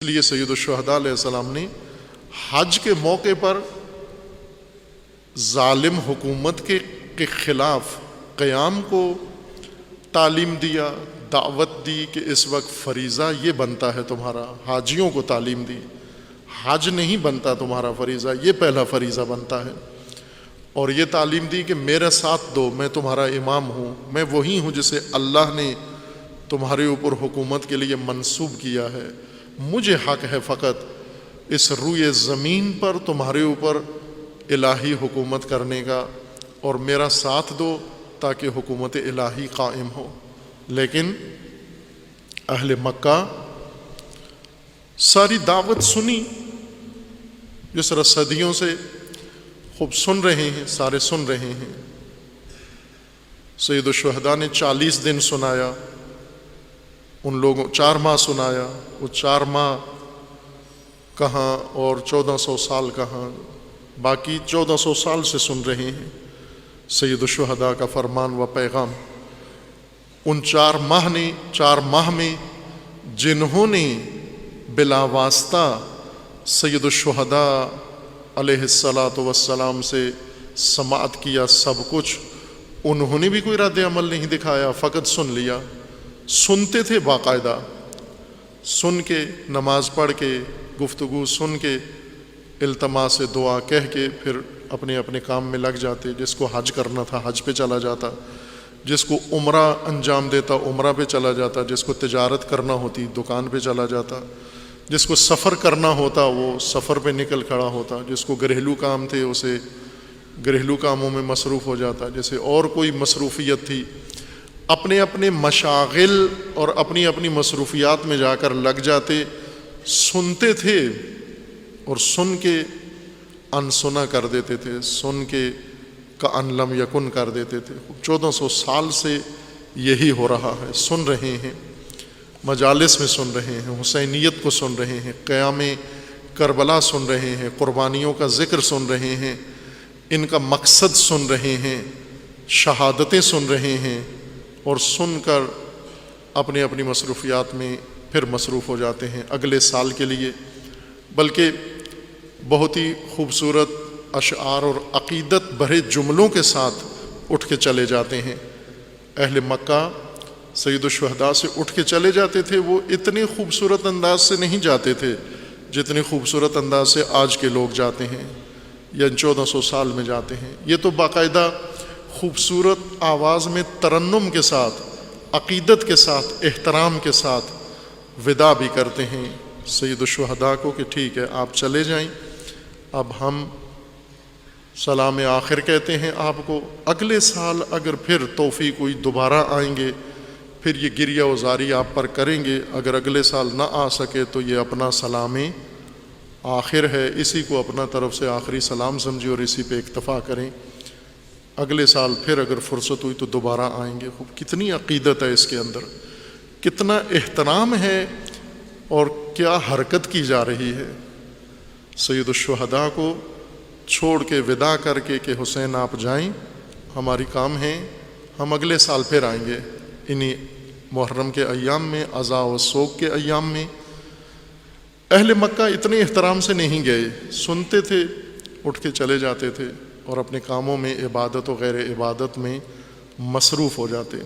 لیے سید الشہداء علیہ السلام نے حج کے موقع پر ظالم حکومت کے خلاف قیام کو تعلیم دیا، دعوت دی کہ اس وقت فریضہ یہ بنتا ہے تمہارا، حاجیوں کو تعلیم دی، حج نہیں بنتا تمہارا فریضہ، یہ پہلا فریضہ بنتا ہے، اور یہ تعلیم دی کہ میرے ساتھ دو، میں تمہارا امام ہوں، میں وہی ہوں جسے اللہ نے تمہارے اوپر حکومت کے لیے منصوب کیا ہے، مجھے حق ہے فقط اس روئے زمین پر تمہارے اوپر الہی حکومت کرنے کا، اور میرا ساتھ دو تاکہ حکومت الہی قائم ہو۔ لیکن اہل مکہ ساری دعوت سنی، جس طرح صدیوں سے خوب سن رہے ہیں، سارے سن رہے ہیں۔ سید الشہداء نے 40 دن سنایا، ان لوگوں 4 ماہ سنایا، وہ 4 ماہ کہاں اور 1400 سال کہاں، باقی 1400 سال سے سن رہے ہیں سید الشہداء کا فرمان و پیغام۔ ان 4 ماہ میں جنہوں نے بلا واسطہ سید الشہداء علیہ الصلاۃ والسلام سے سماعت کیا سب کچھ، انہوں نے بھی کوئی رد عمل نہیں دکھایا، فقط سن لیا، سنتے تھے باقاعدہ، سن کے نماز پڑھ کے گفتگو سن کے التماس دعا کہہ کے پھر اپنے اپنے کام میں لگ جاتے، جس کو حج کرنا تھا حج پہ چلا جاتا، جس کو عمرہ انجام دیتا عمرہ پہ چلا جاتا، جس کو تجارت کرنا ہوتی دکان پہ چلا جاتا، جس کو سفر کرنا ہوتا وہ سفر پہ نکل کھڑا ہوتا، جس کو گھریلو کام تھے اسے گھریلو کاموں میں مصروف ہو جاتا، جیسے اور کوئی مصروفیت تھی، اپنے اپنے مشاغل اور اپنی اپنی مصروفیات میں جا کر لگ جاتے، سنتے تھے اور سن کے انسنا کر دیتے تھے، سن کے کأن لم یکن کر دیتے تھے۔ 1400 سال سے یہی ہو رہا ہے، سن رہے ہیں، مجالس میں سن رہے ہیں، حسینیت کو سن رہے ہیں، قیام کربلا سن رہے ہیں، قربانیوں کا ذکر سن رہے ہیں، ان کا مقصد سن رہے ہیں، شہادتیں سن رہے ہیں، اور سن کر اپنی اپنی مصروفیات میں پھر مصروف ہو جاتے ہیں اگلے سال کے لیے۔ بلکہ بہت ہی خوبصورت اشعار اور عقیدت بھرے جملوں کے ساتھ اٹھ کے چلے جاتے ہیں۔ اہل مکہ سید الشہداء سے اٹھ کے چلے جاتے تھے، وہ اتنے خوبصورت انداز سے نہیں جاتے تھے جتنے خوبصورت انداز سے آج کے لوگ جاتے ہیں یا 1400 سال میں جاتے ہیں۔ یہ تو باقاعدہ خوبصورت آواز میں ترنم کے ساتھ، عقیدت کے ساتھ، احترام کے ساتھ وداع بھی کرتے ہیں سید الشہداء کو کہ ٹھیک ہے آپ چلے جائیں، اب ہم سلام آخر کہتے ہیں آپ کو، اگلے سال اگر پھر توفیق ہوئی دوبارہ آئیں گے، پھر یہ گریہ وزاری آپ پر کریں گے، اگر اگلے سال نہ آ سکے تو یہ اپنا سلام آخر ہے، اسی کو اپنا طرف سے آخری سلام سمجھے اور اسی پہ اکتفا کریں، اگلے سال پھر اگر فرصت ہوئی تو دوبارہ آئیں گے۔ کتنی عقیدت ہے اس کے اندر، کتنا احترام ہے اور کیا حرکت کی جا رہی ہے۔ سید الشہداء کو چھوڑ کے وداع کر کے کہ حسین آپ جائیں، ہماری کام ہیں، ہم اگلے سال پھر آئیں گے، انہی محرم کے ایام میں، عزا و سوگ کے ایام میں۔ اہل مکہ اتنے احترام سے نہیں گئے، سنتے تھے، اٹھ کے چلے جاتے تھے اور اپنے کاموں میں عبادت و غیر عبادت میں مصروف ہو جاتے۔